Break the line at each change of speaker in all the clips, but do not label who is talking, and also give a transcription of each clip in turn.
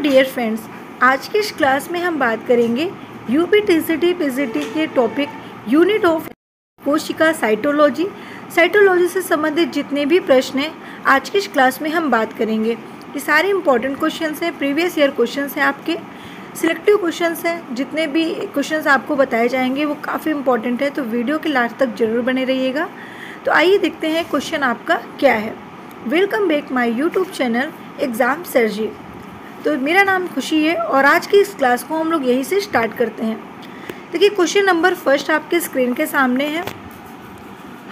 Dear friends, आज की इस क्लास में हम बात करेंगे यूपी टीसीटी पीजीटी के टॉपिक यूनिट ऑफ कोशिका साइटोलॉजी से संबंधित जितने भी प्रश्न हैं आज की इस क्लास में हम बात करेंगे। ये सारे इंपॉर्टेंट क्वेश्चंस हैं, प्रीवियस ईयर क्वेश्चंस हैं, आपके सिलेक्टिव क्वेश्चंस हैं। जितने भी क्वेश्चंस आपको बताए जाएंगे वो काफ़ी इंपॉर्टेंट है, तो वीडियो के लास्ट तक जरूर बने रहिएगा। तो आइए देखते हैं क्वेश्चन आपका क्या है। Welcome back my YouTube channel exam सर्जी। तो मेरा नाम खुशी है और आज की इस क्लास को हम लोग यहीं से स्टार्ट करते हैं। देखिए क्वेश्चन नंबर फर्स्ट आपके स्क्रीन के सामने है।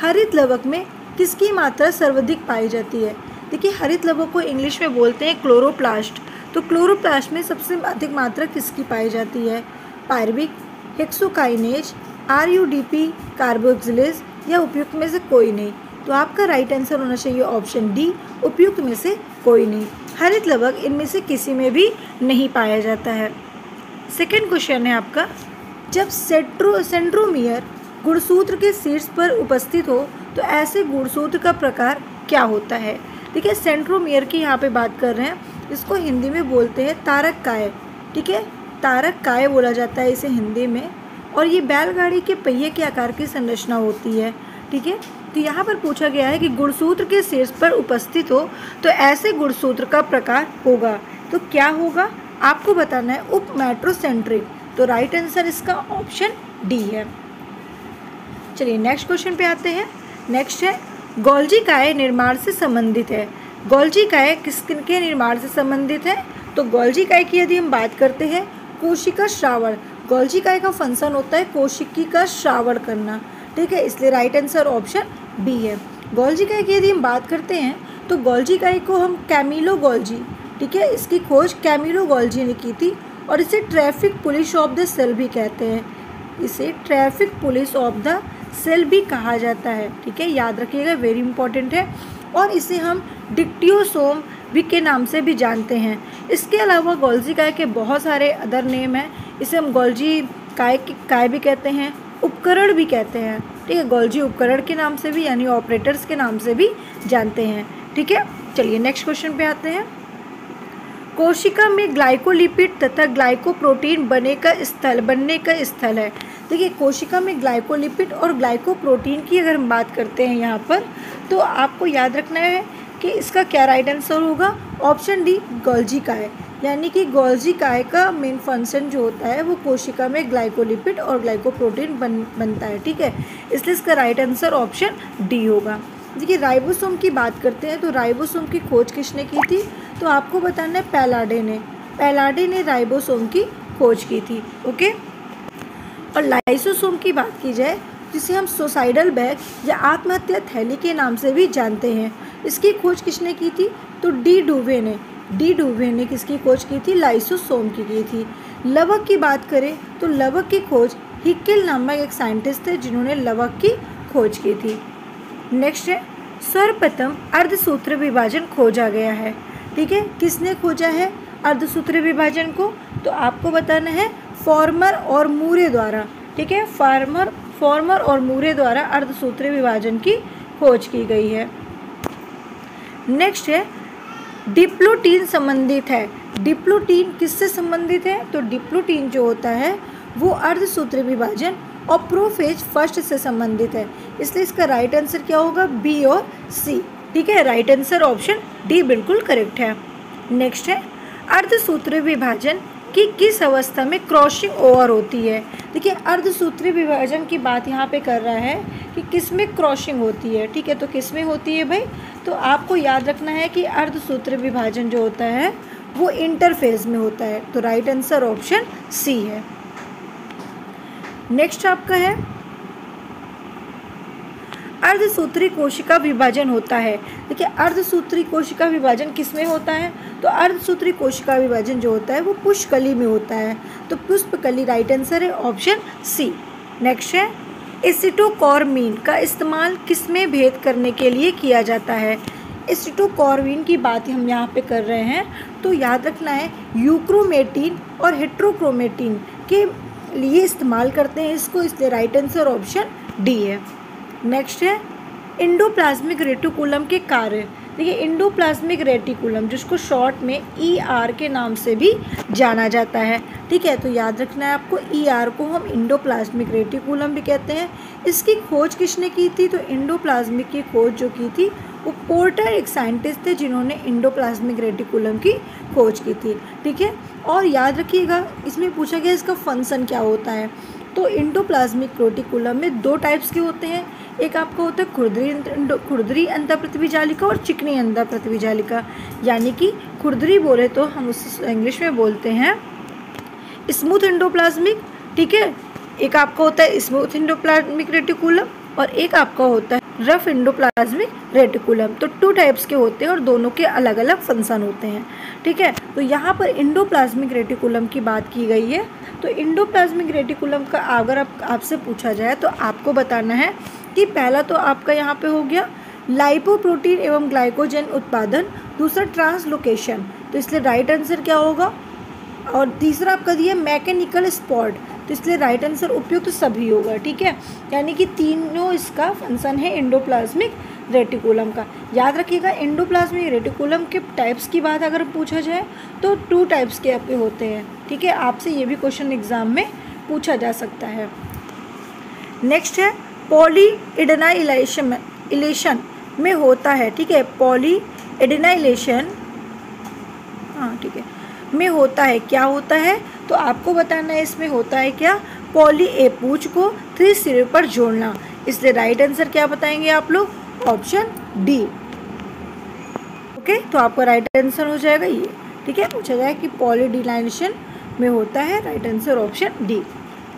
हरित लवक में किसकी मात्रा सर्वाधिक पाई जाती है? देखिए हरित लवक को इंग्लिश में बोलते हैं क्लोरोप्लास्ट। तो क्लोरोप्लास्ट में सबसे अधिक मात्रा किसकी पाई जाती है? पायरविक, हेक्सोकाइनेज, आरयूडीपी, कार्बोक्सिलेज या उपयुक्त में से कोई नहीं। तो आपका राइट आंसर होना चाहिए ऑप्शन डी, उपयुक्त में से कोई नहीं। हरित लवक इनमें से किसी में भी नहीं पाया जाता है। सेकेंड क्वेश्चन है आपका, जब सेंट्रोमियर गुणसूत्र के शीर्ष पर उपस्थित हो तो ऐसे गुणसूत्र का प्रकार क्या होता है? देखिए सेंट्रोमियर की यहाँ पे बात कर रहे हैं, इसको हिंदी में बोलते हैं तारक काय। ठीक है, तारक काय बोला जाता है इसे हिंदी में। और ये बैलगाड़ी के पहिए के आकार की संरचना होती है। ठीक है, तो यहाँ पर पूछा गया है कि गुणसूत्र के शीर्ष पर उपस्थित हो तो ऐसे गुणसूत्र का प्रकार होगा। तो क्या होगा आपको बताना है, उप मेट्रोसेंट्रिक। तो राइट आंसर इसका ऑप्शन डी है। चलिए नेक्स्ट क्वेश्चन पे आते हैं। नेक्स्ट है, गोल्जी काय निर्माण से संबंधित है। गोल्जी काय किसके निर्माण से संबंधित है? तो गोल्जी काय की यदि हम बात करते हैं, कोशिका श्रावण। गोल्जी काय का फंक्शन होता है कोशिकी का श्रावण करना। ठीक है, इसलिए राइट आंसर ऑप्शन बी है। गोल्जी काय की यदि हम बात करते हैं तो गोल्जी काय को हम कैमिलो गोल्जी, ठीक है, इसकी खोज कैमिलो गोल्जी ने की थी और इसे traffic police of the cell भी कहते हैं। इसे traffic police of the cell भी कहा जाता है। ठीक है, याद रखिएगा, वेरी इंपॉर्टेंट है। और इसे हम डिक्टियोसोम भी के नाम से भी जानते हैं। इसके अलावा गोल्जी काय के बहुत सारे अदर नेम हैं। इसे हम गोल्जी काय भी कहते हैं, उपकरण भी कहते हैं। ठीक है, गोल्जी उपकरण के नाम से भी यानी ऑपरेटर्स के नाम से भी जानते हैं। ठीक है, चलिए नेक्स्ट क्वेश्चन पे आते हैं। कोशिका में ग्लाइकोलिपिड तथा ग्लाइकोप्रोटीन बनने का स्थल है। देखिए कोशिका में ग्लाइकोलिपिड और ग्लाइकोप्रोटीन की अगर हम बात करते हैं यहाँ पर, तो आपको याद रखना है कि इसका क्या राइट आंसर होगा, ऑप्शन डी गोल्जी काय। यानी कि गोल्जी काय का मेन फंक्शन जो होता है वो कोशिका में ग्लाइकोलिपिड और ग्लाइकोप्रोटीन बनता है। ठीक है, इसलिए इसका राइट आंसर ऑप्शन डी होगा। देखिए राइबोसोम की बात करते हैं, तो राइबोसोम की खोज किसने की थी? तो आपको बताना है पैलाडे ने राइबोसोम की खोज की थी। ओके, और लाइसोसोम की बात की जाए जिसे हम सुसाइडल बैग या आत्महत्या थैली के नाम से भी जानते हैं, इसकी खोज किसने की थी? तो डी डुवे ने किसकी खोज की थी? लाइसोसोम की थी। लवक की बात करें तो लवक की खोज हिक्केल नामक एक साइंटिस्ट थे जिन्होंने लवक की खोज की थी। नेक्स्ट है, सर्वप्रथम अर्धसूत्र विभाजन खोजा गया है। ठीक है, किसने खोजा है अर्धसूत्र विभाजन को? तो आपको बताना है फॉर्मर और मूरे द्वारा। ठीक है, फॉर्मर और मूरे द्वारा अर्धसूत्र विभाजन की खोज की गई है। नेक्स्ट है, डिप्लोटीन संबंधित है। डिप्लोटीन किससे संबंधित है? तो डिप्लोटीन जो होता है वो अर्धसूत्र विभाजन और प्रोफेज फर्स्ट से संबंधित है। इसलिए इसका राइट आंसर क्या होगा, बी और सी। ठीक है, राइट आंसर ऑप्शन डी बिल्कुल करेक्ट है। नेक्स्ट है, अर्धसूत्र विभाजन कि किस अवस्था में क्रॉसिंग ओवर होती है? देखिए अर्धसूत्री विभाजन की बात यहाँ पे कर रहा है कि किस में क्रॉसिंग होती है। ठीक है, तो किस में होती है भाई? तो आपको याद रखना है कि अर्धसूत्री विभाजन जो होता है वो इंटरफेज में होता है। तो राइट आंसर ऑप्शन सी है। नेक्स्ट आपका है, अर्धसूत्री कोशिका विभाजन होता है। देखिए अर्धसूत्री कोशिका विभाजन किस में होता है? तो अर्धसूत्री कोशिका विभाजन जो होता है वो पुष्पकली में होता है। तो पुष्पकली राइट आंसर है ऑप्शन सी। नेक्स्ट है, एसिटोकॉर्मीन का इस्तेमाल किस में भेद करने के लिए किया जाता है? एसिटोकॉर्मीन की बात हम यहाँ पे कर रहे हैं, तो याद रखना है यूक्रोमेटिन और हेट्रोक्रोमेटिन के लिए इस्तेमाल करते हैं इसको, इसलिए राइट आंसर ऑप्शन डी है। नेक्स्ट है, एंडोप्लाज्मिक रेटिकुलम के कार्य। देखिए इंडोप्लाज्मिक रेटिकुलम, जिसको शॉर्ट में ER के नाम से भी जाना जाता है। ठीक है, तो याद रखना है आपको, ER को हम इंडोप्लाज्मिक रेटिकुलम भी कहते हैं। इसकी खोज किसने की थी? तो इंडोप्लाज्मिक की खोज जो की थी वो पोर्टर एक साइंटिस्ट थे जिन्होंने इंडोप्लाज्मिक रेटिकुलम की खोज की थी। ठीक है, और याद रखिएगा इसमें पूछा गया इसका फंक्शन क्या होता है। तो इंडोप्लाज्मिक रेटिकुलम में 2 टाइप्स के होते हैं, एक आपका होता है खुरदरी अंतःपृथ्वी जालिका और चिकनी अंतःपृथ्वी जालिका। यानी कि खुरदरी बोले तो हम उस इंग्लिश में बोलते हैं स्मूथ इंडोप्लाज्मिक। ठीक है, एक आपका होता है स्मूथ इंडोप्लाज्मिक रेटिकुलम और एक आपका होता है रफ इंडोप्लाज्मिक रेटिकुलम। तो 2 टाइप्स के होते हैं और दोनों के अलग अलग फंक्शन होते हैं। ठीक है, तो यहाँ पर इंडोप्लाज्मिक रेटिकुलम की बात की गई है। तो इंडोप्लाज्मिक रेटिकुलम का अगर आपसे पूछा जाए तो आपको बताना है कि पहला तो आपका यहाँ पे हो गया लाइपोप्रोटीन एवं ग्लाइकोजन उत्पादन, दूसरा ट्रांसलोकेशन, तो इसलिए राइट आंसर क्या होगा। और तीसरा आपका दिया मैकेनिकल स्पॉट, तो इसलिए राइट आंसर उपयुक्त सभी होगा। ठीक है, यानी कि तीनों इसका फंक्शन है इंडोप्लाज्मिक रेटिकुलम का। याद रखिएगा इंडोप्लाज्मिक रेटिकुलम के टाइप्स की बात अगर पूछा जाए तो 2 टाइप्स के आपके होते हैं। ठीक है, आपसे ये भी क्वेश्चन एग्जाम में पूछा जा सकता है। नेक्स्ट है पॉलीएडेनाइलेशन में होता है। ठीक है, पॉलीएडेनाइलेशन, हाँ ठीक है, में होता है, क्या होता है तो आपको बताना है इसमें होता है क्या, पॉली ए पूंछ को 3 सिरे पर जोड़ना। इसलिए राइट आंसर क्या बताएंगे आप लोग, ऑप्शन डी। ओके, तो आपका राइट आंसर हो जाएगा ये। ठीक है, पूछा जाए कि पॉलीएडेनाइलेशन में होता है, right answer option D.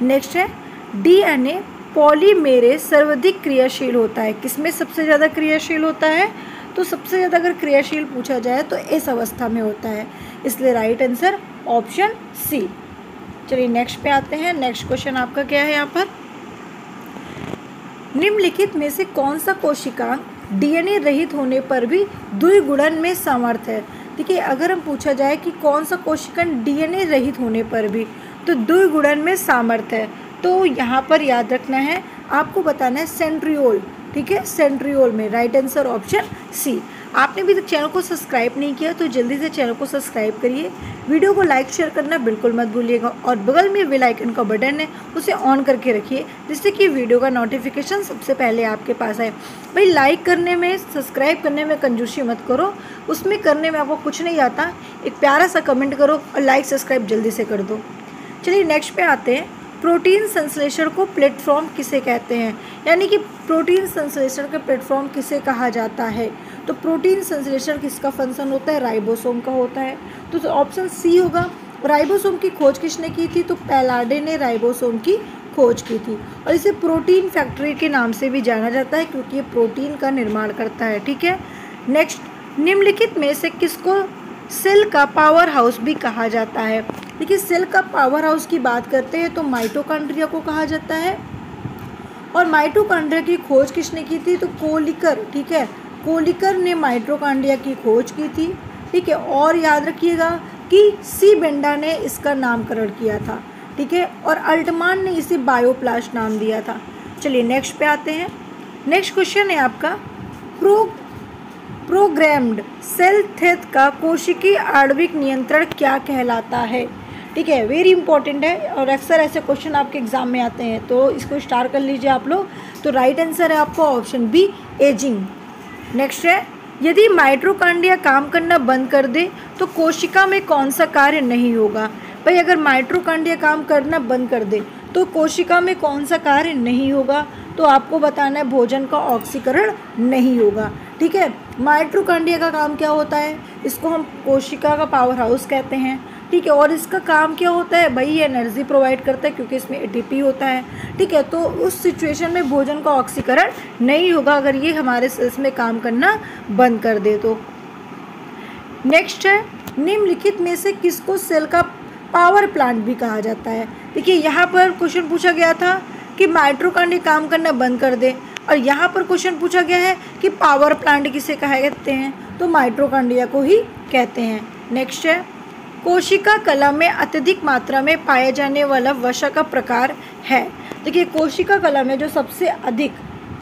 Next है DNA पॉलीमेरेज सर्वाधिक क्रियाशील होता है, किसमें सबसे ज़्यादा क्रियाशील होता है, तो सबसे ज़्यादा अगर क्रियाशील पूछा जाए तो इस अवस्था में होता है, इसलिए राइट आंसर ऑप्शन सी। चलिए नेक्स्ट पे आते हैं। नेक्स्ट क्वेश्चन आपका क्या है यहाँ पर, निम्नलिखित में से कौन सा कोशिकांग DNA रहित होने पर भी द्विगुणन में समर्थ है। देखिए अगर हम पूछा जाए कि कौन सा कोशिकांग DNA रहित होने पर भी तो द्विगुणन में सामर्थ्य है, तो यहाँ पर याद रखना है आपको बताना है सेंट्रियोल। ठीक है, सेंट्रियोल में राइट आंसर ऑप्शन सी। आपने अभी तक चैनल को सब्सक्राइब नहीं किया तो जल्दी से चैनल को सब्सक्राइब करिए, वीडियो को लाइक शेयर करना बिल्कुल मत भूलिएगा और बगल में बेल आइकन का बटन है उसे ऑन करके रखिए जिससे कि वीडियो का नोटिफिकेशन सबसे पहले आपके पास आए। भाई लाइक करने में सब्सक्राइब करने में कंजूसी मत करो, उसमें करने में आपको कुछ नहीं आता, एक प्यारा सा कमेंट करो और लाइक सब्सक्राइब जल्दी से कर दो। चलिए नेक्स्ट पे आते हैं, प्रोटीन संश्लेषण को प्लेटफॉर्म किसे कहते हैं, यानी कि प्रोटीन संश्लेषण का प्लेटफॉर्म किसे कहा जाता है। तो प्रोटीन संश्लेषण किसका फंक्शन होता है, राइबोसोम का होता है, तो ऑप्शन सी होगा। राइबोसोम की खोज किसने की थी, तो पैलाडे ने राइबोसोम की खोज की थी और इसे प्रोटीन फैक्ट्री के नाम से भी जाना जाता है क्योंकि ये प्रोटीन का निर्माण करता है। ठीक है, नेक्स्ट, निम्नलिखित में से किसको सेल का पावर हाउस भी कहा जाता है। देखिए सेल का पावर हाउस की बात करते हैं तो माइटोकॉन्ड्रिया को कहा जाता है और माइटोकॉन्ड्रिया की खोज किसने की थी, तो कोलिकर। ठीक है, कोलिकर ने माइटोकॉन्ड्रिया की खोज की थी। ठीक है, और याद रखिएगा कि सी बेंडा ने इसका नामकरण किया था। ठीक है, और अल्टमान ने इसे बायोप्लास्ट नाम दिया था। चलिए नेक्स्ट पे आते हैं। नेक्स्ट क्वेश्चन है आपका, प्रोग्राम्ड सेल डेथ का कोशिकीय आणविक नियंत्रण क्या कहलाता है। ठीक है, वेरी इंपॉर्टेंट है और अक्सर ऐसे क्वेश्चन आपके एग्जाम में आते हैं, तो इसको स्टार कर लीजिए आप लोग। तो राइट आंसर है आपका ऑप्शन बी, एजिंग। नेक्स्ट है, यदि माइटोकॉन्ड्रिया काम करना बंद कर दे तो कोशिका में कौन सा कार्य नहीं होगा। भाई अगर माइटोकॉन्ड्रिया काम करना बंद कर दे तो कोशिका में कौन सा कार्य नहीं होगा, तो आपको बताना है भोजन का ऑक्सीकरण नहीं होगा। ठीक है, माइटोकॉन्ड्रिया का काम क्या होता है, इसको हम कोशिका का पावर हाउस कहते हैं। ठीक है, और इसका काम क्या होता है, भाई ये एनर्जी प्रोवाइड करता है क्योंकि इसमें एटीपी होता है। ठीक है, तो उस सिचुएशन में भोजन का ऑक्सीकरण नहीं होगा अगर ये हमारे सेल्स में काम करना बंद कर दे तो। नेक्स्ट है, निम्नलिखित में से किसको सेल का पावर प्लांट भी कहा जाता है। देखिए यहाँ पर क्वेश्चन पूछा गया था कि माइटोकॉन्ड्रिया काम करना बंद कर दे और यहाँ पर क्वेश्चन पूछा गया है कि पावर प्लांट किसे कहा कहते हैं, तो माइटोकॉन्ड्रिया को ही कहते हैं। नेक्स्ट है, कोशिका कला में अत्यधिक मात्रा में पाया जाने वाला वसा का प्रकार है। देखिए कोशिका कला में जो सबसे अधिक,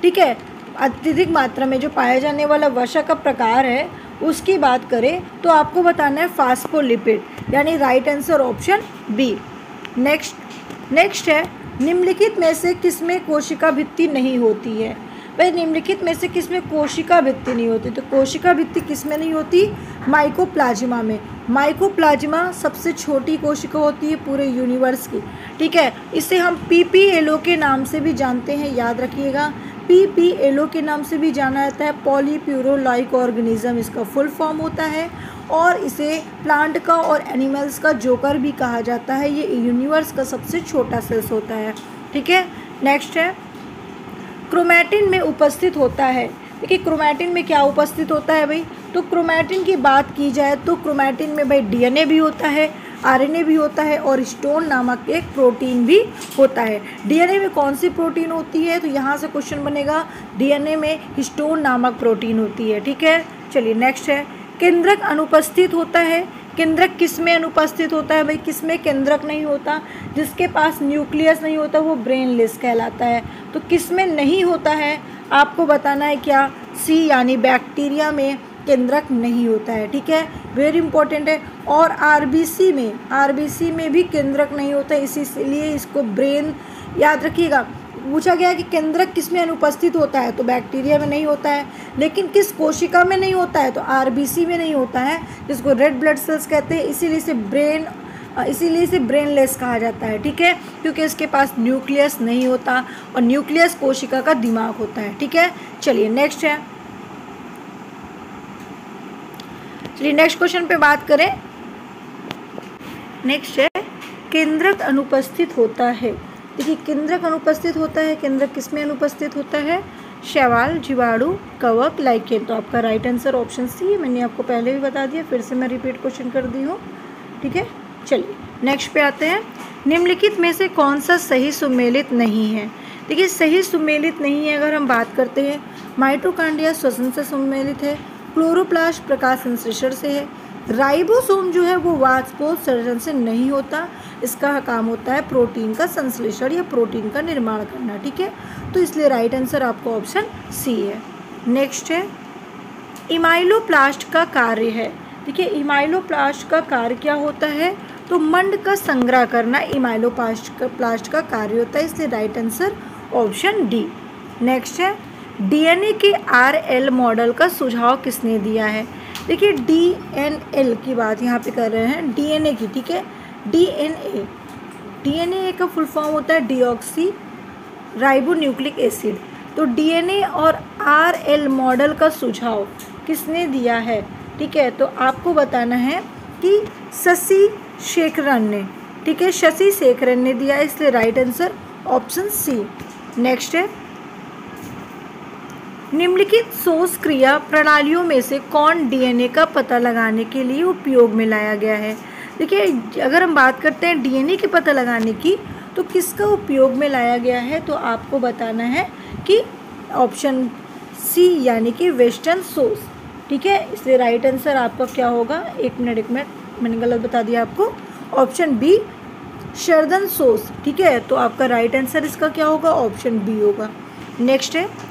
ठीक है, अत्यधिक मात्रा में जो पाया जाने वाला वसा का प्रकार है उसकी बात करें तो आपको बताना है फास्फोलिपिड, यानी right answer option B. Next है, निम्नलिखित में से किसमें कोशिका भित्ति नहीं होती है। भाई निम्नलिखित में से किसमें कोशिका भित्ति नहीं होती, तो कोशिका भित्ति किसमें नहीं होती, माइकोप्लाज्मा में। माइकोप्लाज्मा सबसे छोटी कोशिका होती है पूरे यूनिवर्स की, ठीक है। इसे हम पीपीएलओ के नाम से भी जानते हैं, याद रखिएगा, पीपीएलओ के नाम से भी जाना जाता है, पॉलीप्यूरोलाइक ऑर्गेनिज्म इसका फुल फॉर्म होता है, और इसे प्लांट का और एनिमल्स का जोकर भी कहा जाता है। ये यूनिवर्स का सबसे छोटा सेल्स होता है, ठीक है। नेक्स्ट है, क्रोमैटिन में उपस्थित होता है। देखिए क्रोमैटिन में क्या उपस्थित होता है भाई, तो क्रोमैटिन की बात की जाए तो क्रोमैटिन में भाई डीएनए भी होता है, आरएनए भी होता है, और हिस्टोन नामक एक प्रोटीन भी होता है। डीएनए में कौन सी प्रोटीन होती है, तो यहाँ से क्वेश्चन बनेगा, डीएनए में हिस्टोन नामक प्रोटीन होती है, ठीक है। चलिए नेक्स्ट है, केंद्रक अनुपस्थित होता है। केंद्रक किस में अनुपस्थित होता है भाई, किस में केंद्रक नहीं होता, जिसके पास न्यूक्लियस नहीं होता वो ब्रेनलेस कहलाता है। तो किस में नहीं होता है आपको बताना है, क्या, सी, यानी बैक्टीरिया में केंद्रक नहीं होता है, ठीक है, वेरी इंपॉर्टेंट है। और आरबीसी में भी केंद्रक नहीं होता है, इसीलिए इसको ब्रेन, याद रखिएगा। पूछा गया कि केंद्रक किस में अनुपस्थित होता है, तो बैक्टीरिया में नहीं होता है, लेकिन किस कोशिका में नहीं होता है, तो आरबीसी में नहीं होता है, जिसको रेड ब्लड सेल्स कहते हैं, इसीलिए इसे ब्रेनलेस कहा जाता है, ठीक है, क्योंकि इसके पास न्यूक्लियस नहीं होता, और न्यूक्लियस कोशिका का दिमाग होता है, ठीक है। चलिए नेक्स्ट क्वेश्चन पे बात करें। नेक्स्ट है, केंद्रक अनुपस्थित होता है। देखिए केंद्रक अनुपस्थित होता है, केंद्रक किस में अनुपस्थित होता है, शैवाल, जीवाणु, कवक, लाइकेन। तो आपका राइट आंसर ऑप्शन सी है, मैंने आपको पहले भी बता दिया, फिर से मैं रिपीट क्वेश्चन कर दी हूँ, ठीक है। चलिए नेक्स्ट पे आते हैं, निम्नलिखित में से कौन सा सही सुमेलित नहीं है। देखिए सही सुमेलित नहीं है अगर हम बात करते हैं, माइटोकॉन्ड्रिया श्वसन से सुमेलित है, क्लोरोप्लास्ट प्रकाश संश्लेषण से है, राइबोसोम जो है वो वाष्पोत्सर्जन से नहीं होता, इसका काम होता है प्रोटीन का संश्लेषण या प्रोटीन का निर्माण करना, ठीक है। तो इसलिए राइट आंसर आपका ऑप्शन सी है। नेक्स्ट है, इमाइलोप्लास्ट का कार्य है। देखिए इमाइलोप्लास्ट का कार्य क्या होता है, तो मंड का संग्रह करना इमाइलोप्लास्ट का कार्य होता है, इसलिए right answer option D. Next है, डीएनए के आरएल मॉडल का सुझाव किसने दिया है। देखिए डीएनएल की बात यहाँ पे कर रहे हैं, डीएनए की, ठीक है। डीएनए का फुल फॉर्म होता है डीऑक्सी राइबोन्यूक्लिक एसिड। तो डीएनए और आरएल मॉडल का सुझाव किसने दिया है, ठीक है। तो आपको बताना है कि शशि शेखरन ने, ठीक है, शशि शेखरन ने दिया, इसलिए right answer option C. Next है, निम्नलिखित शोष क्रिया प्रणालियों में से कौन डीएनए का पता लगाने के लिए उपयोग में लाया गया है। देखिए अगर हम बात करते हैं डीएनए के पता लगाने की, तो किसका उपयोग में लाया गया है, तो आपको बताना है कि ऑप्शन सी, यानी कि वेस्टर्न शोष, ठीक है। इसलिए राइट आंसर आपका क्या होगा, एक मिनट मैंने गलत बता दिया आपको, ऑप्शन बी शर्दन शोष, ठीक है। तो आपका राइट आंसर इसका क्या होगा, ऑप्शन बी होगा। नेक्स्ट है,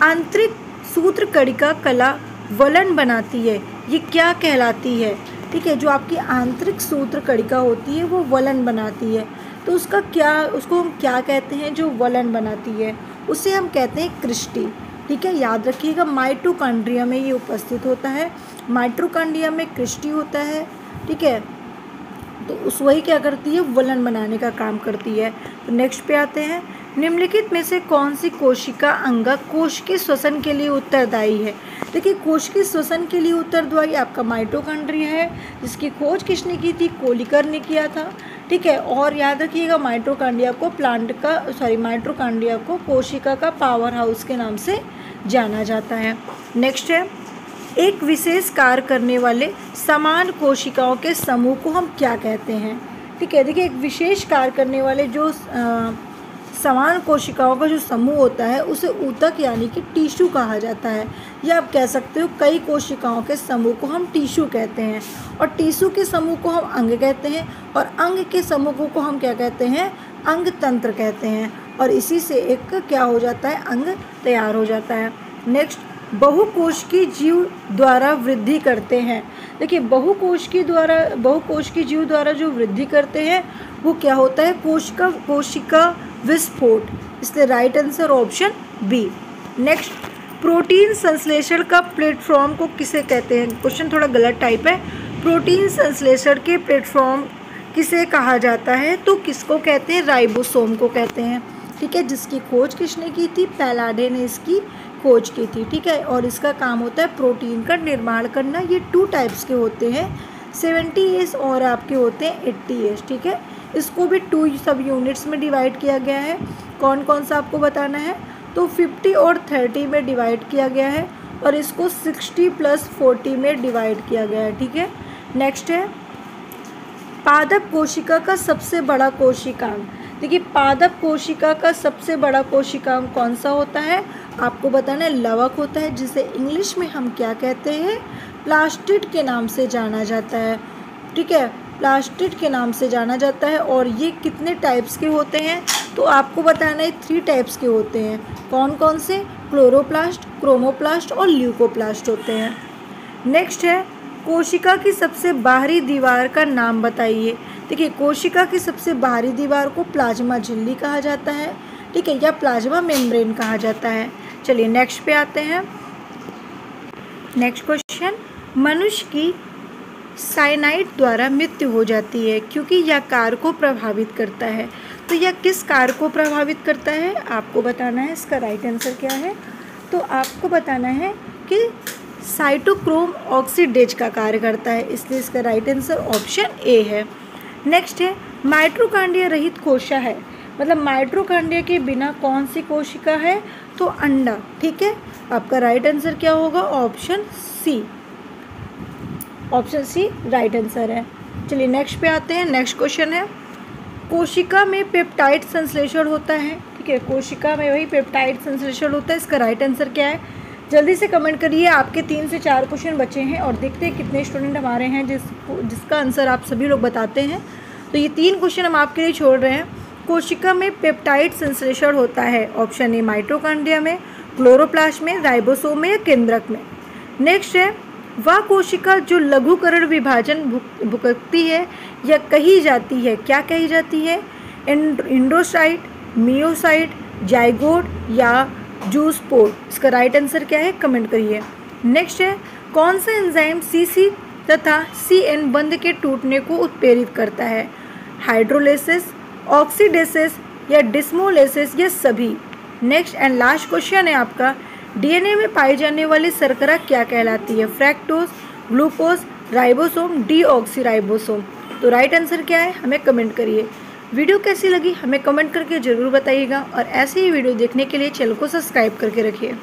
आंतरिक सूत्र कणिका कला वलन बनाती है, ये क्या कहलाती है, ठीक है। जो आपकी आंतरिक सूत्र कणिका होती है वो वलन बनाती है, तो उसको हम क्या कहते हैं, जो वलन बनाती है उसे हम कहते हैं क्रिस्टी, ठीक है। याद रखिएगा माइटोकॉन्ड्रिया में ये उपस्थित होता है, माइटोकॉन्ड्रिया में क्रिस्टी होता है, ठीक है। तो वही क्या करती है, वलन बनाने का काम करती है। तो नेक्स्ट पे आते हैं, निम्नलिखित में से कौन सी कोशिका अंगक कोश के श्वसन के लिए उत्तरदायी है। देखिए कोश के श्वसन के लिए उत्तरदायी आपका माइटोकॉन्ड्रिया है, जिसकी खोज किसने की थी, कोलिकर ने किया था, ठीक है। और याद रखिएगा माइटोकॉन्ड्रिया को कोशिका का पावर हाउस के नाम से जाना जाता है। नेक्स्ट है, एक विशेष कार्य करने वाले समान कोशिकाओं के समूह को हम क्या कहते हैं, ठीक है। देखिए एक विशेष कार्य करने वाले जो समान कोशिकाओं का जो समूह होता है उसे ऊतक यानी कि टिश्यू कहा जाता है, या आप कह सकते हो कई कोशिकाओं के समूह को हम टिश्यू कहते हैं, और टिश्यू के समूह को हम अंग कहते हैं, और अंग के समूह को हम क्या कहते हैं, अंग तंत्र कहते हैं। और इसी से एक क्या हो जाता है, अंग तैयार हो जाता है। नेक्स्ट, बहुकोशिकीय जीव द्वारा वृद्धि करते हैं। देखिए बहुकोशिकीय जीव द्वारा जो वृद्धि करते हैं वो क्या होता है, कोशिका विस्फोट। इसलिए right answer option B. Next, protein संश्लेषण का प्लेटफॉर्म को किसे कहते हैं। क्वेश्चन थोड़ा गलत टाइप है। प्रोटीन संश्लेषण के प्लेटफॉर्म किसे कहा जाता है, तो किसको कहते हैं, राइबोसोम को कहते हैं। ठीक है, जिसकी खोज किसने की थी, पैलाडे ने इसकी खोज की थी। ठीक है, और इसका काम होता है प्रोटीन का निर्माण करना। ये 2 टाइप्स के होते हैं, 70S और आपके होते हैं 80S। ठीक है, इसको भी 2 सब यूनिट्स में डिवाइड किया गया है। कौन कौन सा आपको बताना है, तो 50 और 30 में डिवाइड किया गया है और इसको 60 + 40 में डिवाइड किया गया है। ठीक है, नेक्स्ट है पादप कोशिका का सबसे बड़ा कोशिकांग। देखिए पादप कोशिका का सबसे बड़ा कोशिकांग कौन सा होता है, आपको बताना है लवक होता है, जिसे इंग्लिश में हम क्या कहते हैं, प्लास्टिड के नाम से जाना जाता है। ठीक है, प्लास्टिड के नाम से जाना जाता है। और ये कितने टाइप्स के होते हैं, तो आपको बताना है 3 टाइप्स के होते हैं। कौन कौन से, क्लोरोप्लास्ट, क्रोमोप्लास्ट और ल्यूकोप्लास्ट होते हैं। नेक्स्ट है कोशिका की सबसे बाहरी दीवार का नाम बताइए। देखिए कोशिका की सबसे बाहरी दीवार को प्लाज्मा झिल्ली कहा जाता है। ठीक है, या प्लाज्मा मेम्ब्रेन कहा जाता है। चलिए नेक्स्ट पे आते हैं। नेक्स्ट क्वेश्चन, मनुष्य की साइनाइड द्वारा मृत्यु हो जाती है क्योंकि यह कार को प्रभावित करता है। तो यह किस कार को प्रभावित करता है, आपको बताना है। इसका राइट आंसर क्या है, तो आपको बताना है कि साइटोक्रोम ऑक्सीडेज का कार्य करता है, इसलिए इसका राइट आंसर ऑप्शन ए है। नेक्स्ट है माइटोकॉन्ड्रिया रहित कोशिका है, मतलब माइटोकॉन्ड्रिया के बिना कौन सी कोशिका है, तो अंडा। ठीक है, आपका राइट आंसर क्या होगा, option C. Option C right answer है। चलिए नेक्स्ट पे आते हैं। नेक्स्ट क्वेश्चन है कोशिका में पेप्टाइड संश्लेषण होता है। ठीक है, कोशिका में वही पेप्टाइड संश्लेषण होता है। इसका राइट आंसर क्या है, जल्दी से कमेंट करिए। आपके 3 से 4 क्वेश्चन बचे हैं और देखते हैं कितने स्टूडेंट हमारे हैं जिसका आंसर आप सभी लोग बताते हैं। तो ये 3 क्वेश्चन हम आपके लिए छोड़ रहे हैं। कोशिका में पेप्टाइड संश्लेषण होता है, ऑप्शन ए माइटोकॉन्ड्रिया में, क्लोरोप्लास्ट में, राइबोसोम में या केंद्रक में। नेक्स्ट है वह कोशिका जो लघुकरण विभाजन भुगतती है या कही जाती है, क्या कही जाती है, एंडोसाइट, मियोसाइट, जाइगोट या जूस्पोर। इसका राइट आंसर क्या है, कमेंट करिए। नेक्स्ट है कौन सा एंजाइम CC तथा CN बंध के टूटने को उत्प्रेरित करता है, हाइड्रोलिसिस, ऑक्सीडेसिस या डिस्मोलेसिस या सभी। नेक्स्ट एंड लास्ट क्वेश्चन है आपका, DNA में पाई जाने वाली शर्करा क्या कहलाती है, फ्रैक्टोज, ग्लूकोज, राइबोसोम, डीऑक्सीराइबोसोम। तो राइट आंसर क्या है, हमें कमेंट करिए। वीडियो कैसी लगी हमें कमेंट करके ज़रूर बताइएगा और ऐसे ही वीडियो देखने के लिए चैनल को सब्सक्राइब करके रखिए।